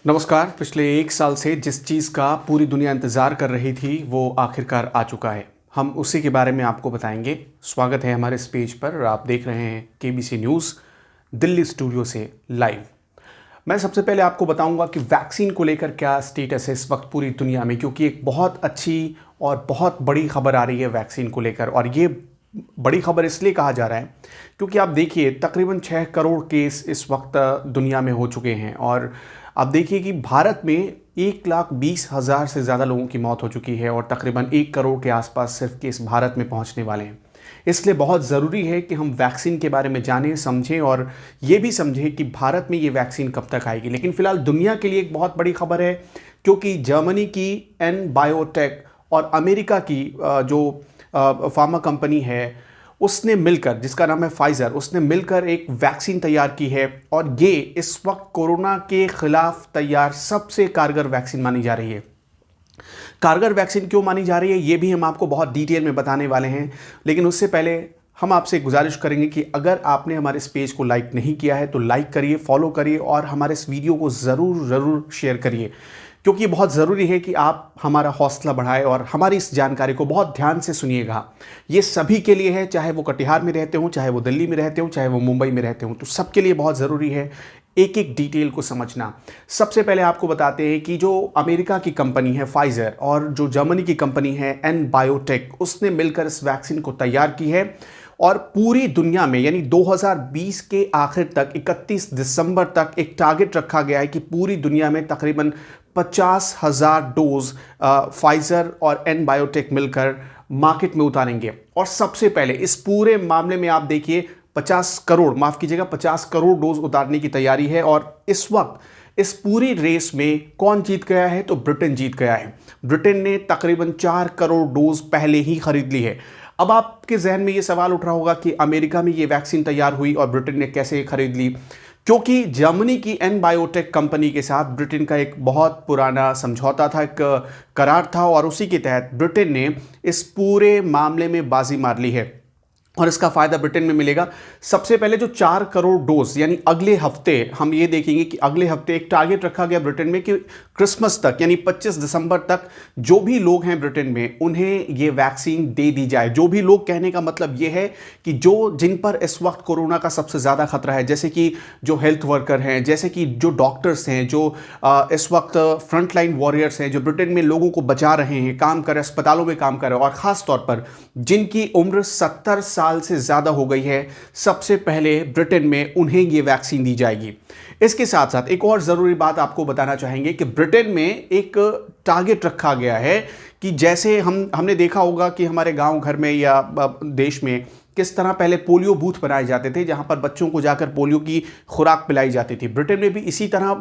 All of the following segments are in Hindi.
नमस्कार। पिछले एक साल से जिस चीज़ का पूरी दुनिया इंतज़ार कर रही थी वो आखिरकार आ चुका है। हम उसी के बारे में आपको बताएंगे। स्वागत है हमारे इस पेज पर। आप देख रहे हैं केबीसी न्यूज़ दिल्ली स्टूडियो से लाइव। मैं सबसे पहले आपको बताऊंगा कि वैक्सीन को लेकर क्या स्टेटस है इस वक्त पूरी दुनिया में, क्योंकि एक बहुत अच्छी और बहुत बड़ी खबर आ रही है वैक्सीन को लेकर। और ये बड़ी खबर इसलिए कहा जा रहा है क्योंकि आप देखिए तकरीबन 6 करोड़ केस इस वक्त दुनिया में हो चुके हैं। और आप देखिए कि भारत में 1,20,000 से ज़्यादा लोगों की मौत हो चुकी है और तकरीबन 1 करोड़ के आसपास सिर्फ केस भारत में पहुंचने वाले हैं। इसलिए बहुत ज़रूरी है कि हम वैक्सीन के बारे में जानें, समझें और ये भी समझें कि भारत में ये वैक्सीन कब तक आएगी। लेकिन फिलहाल दुनिया के लिए एक बहुत बड़ी खबर है, क्योंकि जर्मनी की एन बायोटेक और अमेरिका की जो फार्मा कंपनी है उसने मिलकर, जिसका नाम है फाइजर, उसने मिलकर एक वैक्सीन तैयार की है। और ये इस वक्त कोरोना के खिलाफ तैयार सबसे कारगर वैक्सीन मानी जा रही है। कारगर वैक्सीन क्यों मानी जा रही है ये भी हम आपको बहुत डिटेल में बताने वाले हैं। लेकिन उससे पहले हम आपसे गुजारिश करेंगे कि अगर आपने हमारे इस पेज को लाइक नहीं किया है तो लाइक करिए, फॉलो करिए और हमारे इस वीडियो को ज़रूर शेयर करिए, क्योंकि बहुत ज़रूरी है कि आप हमारा हौसला बढ़ाएं और हमारी इस जानकारी को बहुत ध्यान से सुनिएगा। ये सभी के लिए है, चाहे वो कटिहार में रहते हों, चाहे वो दिल्ली में रहते हों, चाहे वो मुंबई में रहते हों, तो सबके लिए बहुत ज़रूरी है एक एक डिटेल को समझना। सबसे पहले आपको बताते हैं कि जो अमेरिका की कंपनी है फाइजर और जो जर्मनी की कंपनी है एन बायोटेक, उसने मिलकर इस वैक्सीन को तैयार की है। और पूरी दुनिया में यानी 2020 के आखिर तक 31 दिसंबर तक एक टारगेट रखा गया है कि पूरी दुनिया में तकरीबन 50,000 डोज फाइजर और एन बायोटेक मिलकर मार्केट में उतारेंगे। और सबसे पहले इस पूरे मामले में आप देखिए 50 करोड़ डोज उतारने की तैयारी है। और इस वक्त इस पूरी रेस में कौन जीत गया है तो ब्रिटेन जीत गया है। ब्रिटेन ने तकरीबन 4 करोड़ डोज पहले ही खरीद ली है। अब आपके जहन में यह सवाल उठ रहा होगा कि अमेरिका में यह वैक्सीन तैयार हुई और ब्रिटेन ने कैसे खरीद ली। क्योंकि जर्मनी की एन बायोटेक कंपनी के साथ ब्रिटेन का एक बहुत पुराना समझौता था, एक करार था, और उसी के तहत ब्रिटेन ने इस पूरे मामले में बाजी मार ली है और इसका फायदा ब्रिटेन में मिलेगा। सबसे पहले जो 4 करोड़ डोज यानी अगले हफ्ते हम ये देखेंगे कि अगले हफ्ते एक टारगेट रखा गया ब्रिटेन में कि क्रिसमस तक यानी 25 दिसंबर तक जो भी लोग हैं ब्रिटेन में उन्हें ये वैक्सीन दे दी जाए। जो भी लोग, कहने का मतलब ये है कि जिन पर इस वक्त कोरोना का सबसे ज़्यादा खतरा है, जैसे कि जो हेल्थ वर्कर हैं, जैसे कि जो डॉक्टर्स हैं, जो इस वक्त फ्रंटलाइन वॉरियर्स हैं, जो ब्रिटेन में लोगों को बचा रहे हैं, काम कर रहे हैं, अस्पतालों में काम कर रहे हैं, और ख़ास तौर पर जिनकी उम्र 70 साल से ज़्यादा हो गई है, सबसे पहले ब्रिटेन में उन्हें ये वैक्सीन दी जाएगी। इसके साथ साथ एक और ज़रूरी बात आपको बताना चाहेंगे कि ब्रिटेन में एक टारगेट रखा गया है कि जैसे हमने देखा होगा कि हमारे गांव घर में या देश में किस तरह पहले पोलियो बूथ बनाए जाते थे जहां पर बच्चों को जाकर पोलियो की खुराक पिलाई जाती थी। ब्रिटेन में भी इसी तरह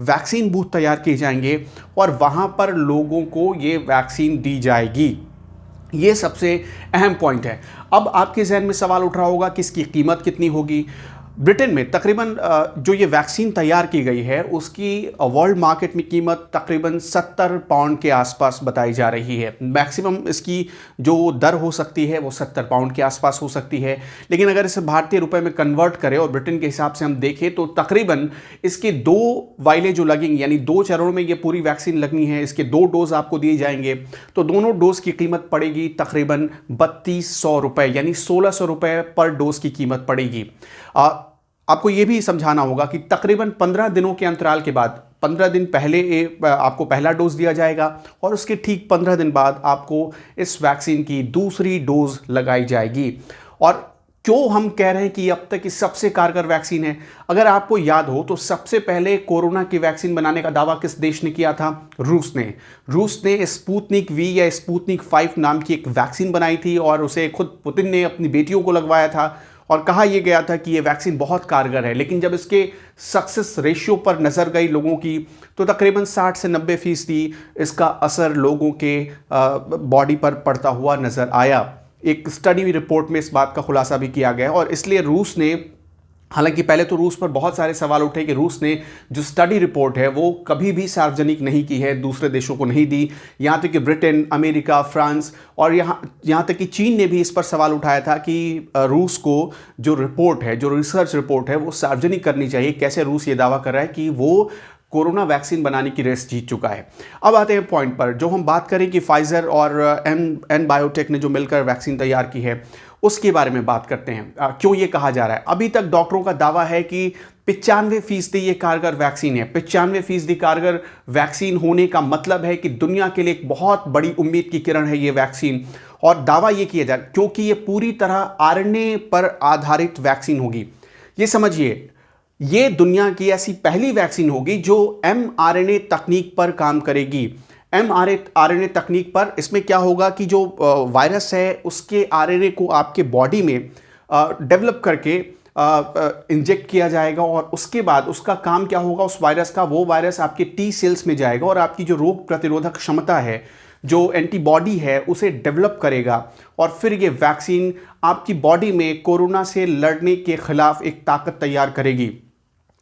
वैक्सीन बूथ तैयार किए जाएंगे और वहां पर लोगों को ये वैक्सीन दी जाएगी। ये सबसे अहम पॉइंट है। अब आपके जहन में सवाल उठ रहा होगा कि इसकी कीमत कितनी होगी। ब्रिटेन में तकरीबन जो ये वैक्सीन तैयार की गई है उसकी वर्ल्ड मार्केट में कीमत तकरीबन 70 पाउंड के आसपास बताई जा रही है। मैक्सिमम इसकी जो दर हो सकती है वो 70 पाउंड के आसपास हो सकती है। लेकिन अगर इसे भारतीय रुपए में कन्वर्ट करें और ब्रिटेन के हिसाब से हम देखें तो तकरीबन इसके 2 वाइलें जो लगेंगी यानी 2 चरणों में ये पूरी वैक्सीन लगनी है, इसके 2 डोज आपको दिए जाएंगे, तो दोनों डोज की कीमत पड़ेगी तकरीबन 3200 रुपये यानी 1600 रुपये पर डोज की कीमत पड़ेगी। आपको यह भी समझाना होगा कि तकरीबन 15 दिनों के अंतराल के बाद 15 दिन पहले आपको पहला डोज दिया जाएगा और उसके ठीक 15 दिन बाद आपको इस वैक्सीन की दूसरी डोज लगाई जाएगी। और क्यों हम कह रहे हैं कि अब तक की सबसे कारगर वैक्सीन है? अगर आपको याद हो तो सबसे पहले कोरोना की वैक्सीन बनाने का दावा किस देश ने किया था? रूस ने स्पुतनिक वी या स्पुतनिक 5 नाम की एक वैक्सीन बनाई थी और उसे खुद पुतिन ने अपनी बेटियों को लगवाया था और कहा यह गया था कि यह वैक्सीन बहुत कारगर है। लेकिन जब इसके सक्सेस रेशियो पर नज़र गई लोगों की तो तकरीबन 60 से 90% इसका असर लोगों के बॉडी पर पड़ता हुआ नज़र आया। एक स्टडी रिपोर्ट में इस बात का खुलासा भी किया गया और इसलिए रूस ने, हालांकि पहले तो रूस पर बहुत सारे सवाल उठे कि रूस ने जो स्टडी रिपोर्ट है वो कभी भी सार्वजनिक नहीं की है, दूसरे देशों को नहीं दी। यहाँ तक कि ब्रिटेन, अमेरिका, फ्रांस और यहाँ तक कि चीन ने भी इस पर सवाल उठाया था कि रूस को जो रिपोर्ट है, जो रिसर्च रिपोर्ट है वो सार्वजनिक करनी चाहिए। कैसे रूस ये दावा कर रहा है कि वो कोरोना वैक्सीन बनाने की रेस जीत चुका है। अब आते हैं पॉइंट पर, जो हम बात करें कि फाइजर और एन बायोटेक ने जो मिलकर वैक्सीन तैयार की है उसके बारे में बात करते हैं। क्यों ये कहा जा रहा है? अभी तक डॉक्टरों का दावा है कि 95% ये कारगर वैक्सीन है। 95% कारगर वैक्सीन होने का मतलब है कि दुनिया के लिए एक बहुत बड़ी उम्मीद की किरण है ये वैक्सीन। और दावा ये किया जा रहा है क्योंकि ये पूरी तरह आरएनए पर आधारित वैक्सीन होगी। ये समझिए, ये दुनिया की ऐसी पहली वैक्सीन होगी जो mRNA तकनीक पर काम करेगी। mRNA तकनीक पर इसमें क्या होगा कि जो वायरस है उसके आरएनए को आपके बॉडी में डेवलप करके इंजेक्ट किया जाएगा और उसके बाद उसका काम क्या होगा उस वायरस का, वो वायरस आपके टी सेल्स में जाएगा और आपकी जो रोग प्रतिरोधक क्षमता है, जो एंटीबॉडी है, उसे डेवलप करेगा और फिर ये वैक्सीन आपकी बॉडी में कोरोना से लड़ने के खिलाफ एक ताकत तैयार करेगी।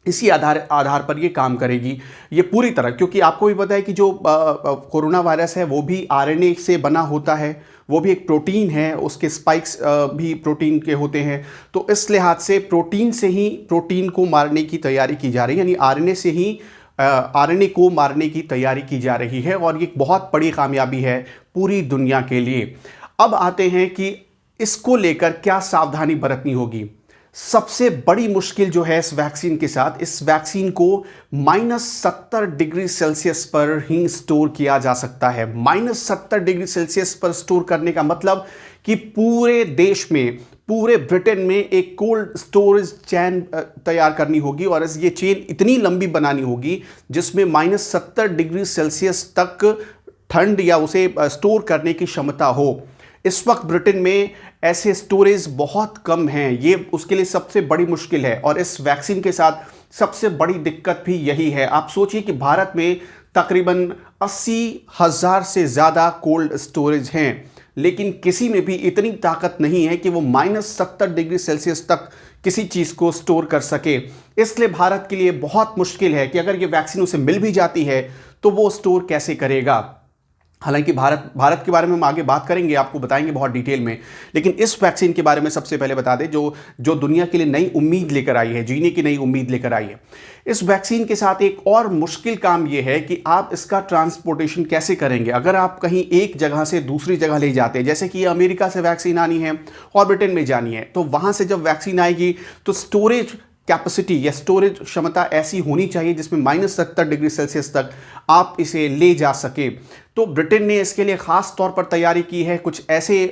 इसी आधार पर ये काम करेगी ये पूरी तरह, क्योंकि आपको भी पता है कि जो कोरोना वायरस है वो भी आरएनए से बना होता है, वो भी एक प्रोटीन है, उसके स्पाइक्स भी प्रोटीन के होते हैं। तो इस लिहाज से प्रोटीन से ही प्रोटीन को मारने की तैयारी की जा रही है, यानी आरएनए से ही आरएनए को मारने की तैयारी की जा रही है और ये एक बहुत बड़ी कामयाबी है पूरी दुनिया के लिए। अब आते हैं कि इसको लेकर क्या सावधानी बरतनी होगी। सबसे बड़ी मुश्किल जो है इस वैक्सीन के साथ, इस वैक्सीन को -70 डिग्री सेल्सियस पर ही स्टोर किया जा सकता है। -70 डिग्री सेल्सियस पर स्टोर करने का मतलब कि पूरे देश में, पूरे ब्रिटेन में एक कोल्ड स्टोरेज चेन तैयार करनी होगी और ये चेन इतनी लंबी बनानी होगी जिसमें -70 डिग्री सेल्सियस तक ठंड या उसे स्टोर करने की क्षमता हो। इस वक्त ब्रिटेन में ऐसे स्टोरेज बहुत कम हैं, ये उसके लिए सबसे बड़ी मुश्किल है और इस वैक्सीन के साथ सबसे बड़ी दिक्कत भी यही है। आप सोचिए कि भारत में तकरीबन 80,000 से ज़्यादा कोल्ड स्टोरेज हैं, लेकिन किसी में भी इतनी ताकत नहीं है कि वो -70 डिग्री सेल्सियस तक किसी चीज़ को स्टोर कर सके। इसलिए भारत के लिए बहुत मुश्किल है कि अगर ये वैक्सीन उसे मिल भी जाती है तो वो स्टोर कैसे करेगा। हालांकि भारत के बारे में हम आगे बात करेंगे, आपको बताएंगे बहुत डिटेल में, लेकिन इस वैक्सीन के बारे में सबसे पहले बता दें जो दुनिया के लिए नई उम्मीद लेकर आई है, जीने की नई उम्मीद लेकर आई है। इस वैक्सीन के साथ एक और मुश्किल काम यह है कि आप इसका ट्रांसपोर्टेशन कैसे करेंगे। अगर आप कहीं एक जगह से दूसरी जगह ले जाते हैं, जैसे कि अमेरिका से वैक्सीन आनी है और ब्रिटेन में जानी है, तो वहाँ से जब वैक्सीन आएगी तो स्टोरेज कैपेसिटी या स्टोरेज क्षमता ऐसी होनी चाहिए जिसमें -70 डिग्री सेल्सियस तक आप इसे ले जा सके। तो ब्रिटेन ने इसके लिए ख़ास तौर पर तैयारी की है, कुछ ऐसे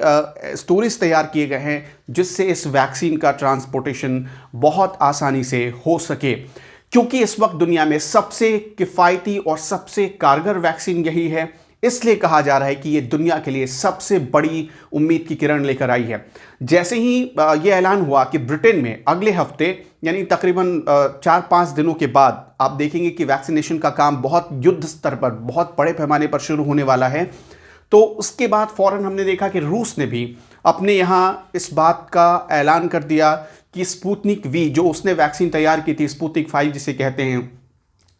स्टोरेज तैयार किए गए हैं जिससे इस वैक्सीन का ट्रांसपोर्टेशन बहुत आसानी से हो सके, क्योंकि इस वक्त दुनिया में सबसे किफ़ायती और सबसे कारगर वैक्सीन यही है। इसलिए कहा जा रहा है कि ये दुनिया के लिए सबसे बड़ी उम्मीद की किरण लेकर आई है। जैसे ही ये ऐलान हुआ कि ब्रिटेन में अगले हफ्ते, यानी तकरीबन 4-5 दिनों के बाद आप देखेंगे कि वैक्सीनेशन का काम बहुत युद्ध स्तर पर, बहुत बड़े पैमाने पर शुरू होने वाला है, तो उसके बाद फ़ौरन हमने देखा कि रूस ने भी अपने यहाँ इस बात का ऐलान कर दिया कि स्पुतनिक वी, जो उसने वैक्सीन तैयार की थी, स्पुतनिक 5 जिसे कहते हैं,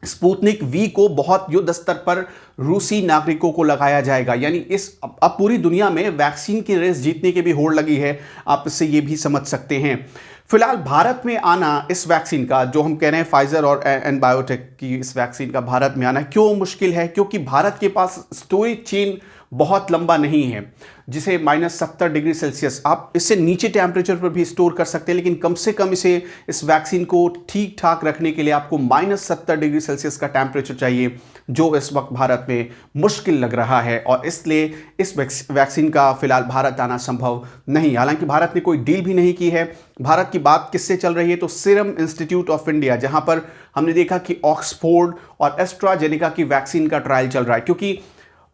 स्पुतनिक वी को बहुत युद्ध स्तर पर रूसी नागरिकों को लगाया जाएगा। यानी अब पूरी दुनिया में वैक्सीन की रेस जीतने की भी होड़ लगी है, आप इससे ये भी समझ सकते हैं। फिलहाल भारत में आना इस वैक्सीन का, जो हम कह रहे हैं फाइजर और एन बायोटेक की इस वैक्सीन का भारत में आना क्यों मुश्किल है? क्योंकि भारत के पास स्टोरेज चेन बहुत लंबा नहीं है, जिसे -70 डिग्री सेल्सियस, आप इससे नीचे टेम्परेचर पर भी स्टोर कर सकते हैं, लेकिन कम से कम इस वैक्सीन को ठीक ठाक रखने के लिए आपको -70 डिग्री सेल्सियस का टेम्परेचर चाहिए, जो इस वक्त भारत में मुश्किल लग रहा है और इसलिए इस वैक्सीन का फिलहाल भारत आना संभव नहीं। हालांकि भारत ने कोई डील भी नहीं की है। भारत की बात किससे चल रही है? तो सीरम इंस्टीट्यूट ऑफ इंडिया, जहां पर हमने देखा कि ऑक्सफोर्ड और एस्ट्राजेनेका की वैक्सीन का ट्रायल चल रहा है, क्योंकि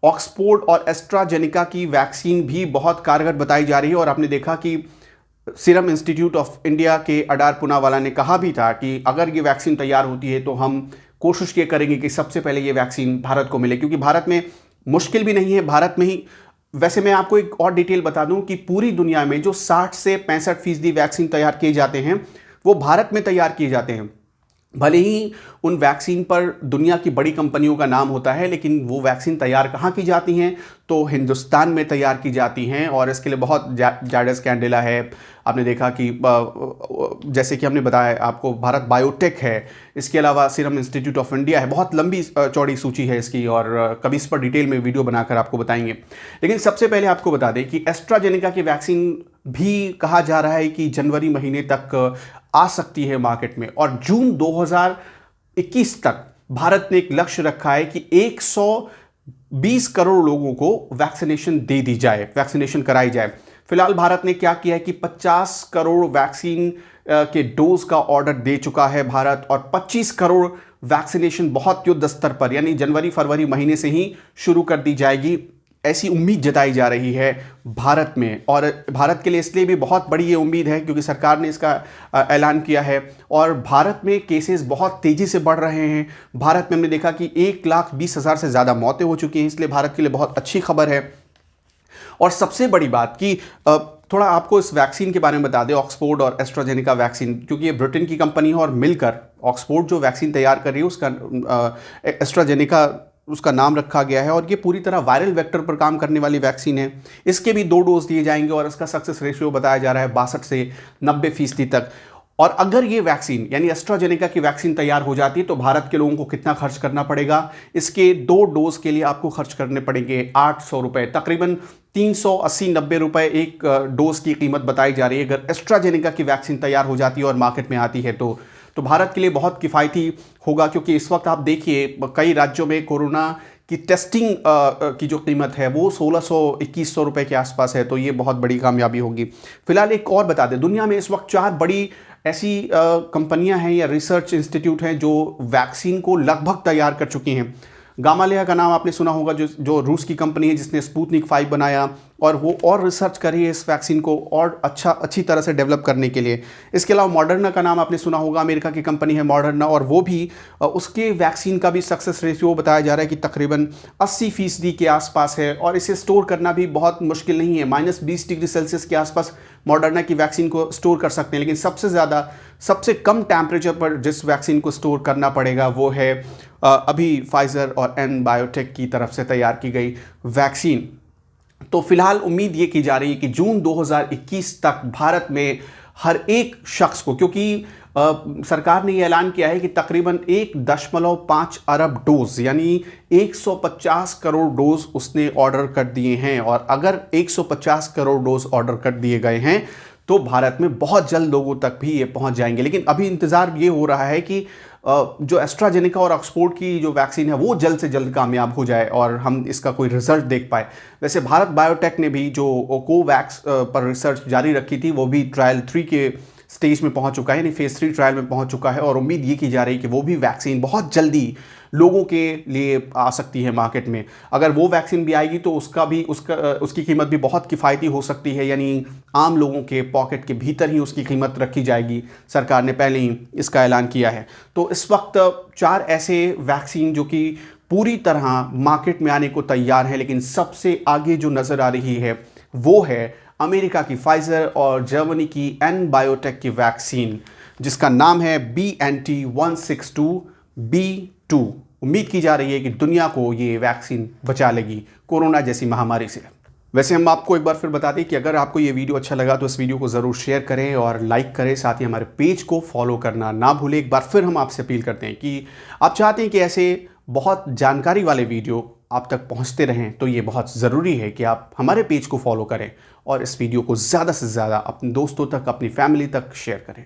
ऑक्सफोर्ड और एस्ट्राजेनेका की वैक्सीन भी बहुत कारगर बताई जा रही है। और आपने देखा कि सीरम इंस्टीट्यूट ऑफ इंडिया के अडार पूनावाला ने कहा भी था कि अगर ये वैक्सीन तैयार होती है तो हम कोशिश ये करेंगे कि सबसे पहले ये वैक्सीन भारत को मिले, क्योंकि भारत में मुश्किल भी नहीं है, भारत में ही। वैसे मैं आपको एक और डिटेल बता दूं कि पूरी दुनिया में जो 60 से 65% वैक्सीन तैयार किए जाते हैं वो भारत में तैयार किए जाते हैं। भले ही उन वैक्सीन पर दुनिया की बड़ी कंपनियों का नाम होता है, लेकिन वो वैक्सीन तैयार कहाँ की जाती हैं? तो हिंदुस्तान में तैयार की जाती हैं। और इसके लिए बहुत जायडस कैडिला है, आपने देखा कि जैसे कि हमने बताया आपको, भारत बायोटेक है, इसके अलावा सीरम इंस्टीट्यूट ऑफ इंडिया है। बहुत लंबी चौड़ी सूची है इसकी और कभी इस पर डिटेल में वीडियो बनाकर आपको बताएंगे। लेकिन सबसे पहले आपको बता दें कि एस्ट्राजेनेका की वैक्सीन भी कहा जा रहा है कि जनवरी महीने तक आ सकती है मार्केट में, और जून 2021 तक भारत ने एक लक्ष्य रखा है कि 120 करोड़ लोगों को वैक्सीनेशन दे दी जाए, वैक्सीनेशन कराई जाए। फिलहाल भारत ने क्या किया है कि 50 करोड़ वैक्सीन के डोज का ऑर्डर दे चुका है भारत, और 25 करोड़ वैक्सीनेशन बहुत युद्ध स्तर पर यानी जनवरी फरवरी महीने से ही शुरू कर दी जाएगी, ऐसी उम्मीद जताई जा रही है भारत में। और भारत के लिए इसलिए भी बहुत बड़ी ये उम्मीद है क्योंकि सरकार ने इसका ऐलान किया है और भारत में केसेस बहुत तेज़ी से बढ़ रहे हैं। भारत में हमने देखा कि 1,20,000 से ज़्यादा मौतें हो चुकी हैं, इसलिए भारत के लिए बहुत अच्छी खबर है। और सबसे बड़ी बात कि थोड़ा आपको इस वैक्सीन के बारे में बता दें, ऑक्सफोर्ड और एस्ट्राजेनेका वैक्सीन, क्योंकि ये ब्रिटेन की कंपनी है और मिलकर ऑक्सफोर्ड जो वैक्सीन तैयार कर रही है उसका एस्ट्राजेनेका उसका नाम रखा गया है, और ये पूरी तरह वायरल वेक्टर पर काम करने वाली वैक्सीन है। इसके भी 2 डोज दिए जाएंगे और इसका सक्सेस रेशियो बताया जा रहा है 62 से 90% तक। और अगर ये वैक्सीन यानी एस्ट्राजेनेका की वैक्सीन तैयार हो जाती है तो भारत के लोगों को कितना खर्च करना पड़ेगा? इसके 2 डोज के लिए आपको खर्च करने पड़ेंगे 800 रुपये, तकरीबन 380-90 रुपये एक डोज की कीमत बताई जा रही है। अगर एस्ट्राजेनेका की वैक्सीन तैयार हो जाती है और मार्केट में आती है तो भारत के लिए बहुत किफ़ायती होगा, क्योंकि इस वक्त आप देखिए कई राज्यों में कोरोना की टेस्टिंग की जो कीमत है वो 1600-2100 रुपये के आसपास है, तो ये बहुत बड़ी कामयाबी होगी। फिलहाल एक और बता दें, दुनिया में इस वक्त 4 बड़ी ऐसी कंपनियां हैं या रिसर्च इंस्टीट्यूट हैं जो वैक्सीन को लगभग तैयार कर चुकी हैं। गामालेया का नाम आपने सुना होगा, जो रूस की कंपनी है जिसने स्पुतनिक 5 बनाया, और वो और रिसर्च करी है इस वैक्सीन को और अच्छी तरह से डेवलप करने के लिए। इसके अलावा मॉडर्ना का नाम आपने सुना होगा, अमेरिका की कंपनी है मॉडर्ना, और वो भी उसके वैक्सीन का भी सक्सेस रेशियो बताया जा रहा है कि तकरीबन 80% के आसपास है, और इसे स्टोर करना भी बहुत मुश्किल नहीं है। -20 डिग्री सेल्सियस के आसपास मॉडर्ना की वैक्सीन को स्टोर कर सकते हैं। लेकिन सबसे कम टेम्परेचर पर जिस वैक्सीन को स्टोर करना पड़ेगा वो है अभी फाइजर और एन बायोटेक की तरफ से तैयार की गई वैक्सीन। तो फिलहाल उम्मीद ये की जा रही है कि जून 2021 तक भारत में हर एक शख्स को, क्योंकि सरकार ने ये ऐलान किया है कि तकरीबन 1.5 अरब डोज यानी 150 करोड़ डोज उसने ऑर्डर कर दिए हैं, और अगर 150 करोड़ डोज ऑर्डर कर दिए गए हैं तो भारत में बहुत जल्द लोगों तक भी ये पहुंच जाएंगे। लेकिन अभी इंतज़ार ये हो रहा है कि जो एस्ट्राजेनेका और ऑक्सफोर्ड की जो वैक्सीन है वो जल्द से जल्द कामयाब हो जाए और हम इसका कोई रिजल्ट देख पाए। वैसे भारत बायोटेक ने भी जो कोवैक्स पर रिसर्च जारी रखी थी वो भी ट्रायल 3 के स्टेज में पहुंच चुका है, यानी फेज 3 ट्रायल में पहुंच चुका है, और उम्मीद ये की जा रही है कि वो भी वैक्सीन बहुत जल्दी लोगों के लिए आ सकती है मार्केट में। अगर वो वैक्सीन भी आएगी तो उसकी कीमत भी बहुत किफ़ायती हो सकती है, यानी आम लोगों के पॉकेट के भीतर ही उसकी कीमत रखी जाएगी। सरकार ने पहले ही इसका ऐलान किया है। तो इस वक्त 4 ऐसे वैक्सीन जो कि पूरी तरह मार्केट में आने को तैयार हैं, लेकिन सबसे आगे जो नज़र आ रही है वो है अमेरिका की फाइजर और जर्मनी की एन बायोटेक की वैक्सीन, जिसका नाम है BNT162b2। उम्मीद की जा रही है कि दुनिया को ये वैक्सीन बचा लेगी कोरोना जैसी महामारी से। वैसे हम आपको एक बार फिर बता दें कि अगर आपको ये वीडियो अच्छा लगा तो इस वीडियो को ज़रूर शेयर करें और लाइक करें, साथ ही हमारे पेज को फॉलो करना ना भूलें। एक बार फिर हम आपसे अपील करते हैं कि आप चाहते हैं कि ऐसे बहुत जानकारी वाले वीडियो आप तक पहुंचते रहें, तो ये बहुत ज़रूरी है कि आप हमारे पेज को फॉलो करें और इस वीडियो को ज़्यादा से ज़्यादा अपने दोस्तों तक, अपनी फैमिली तक शेयर करें।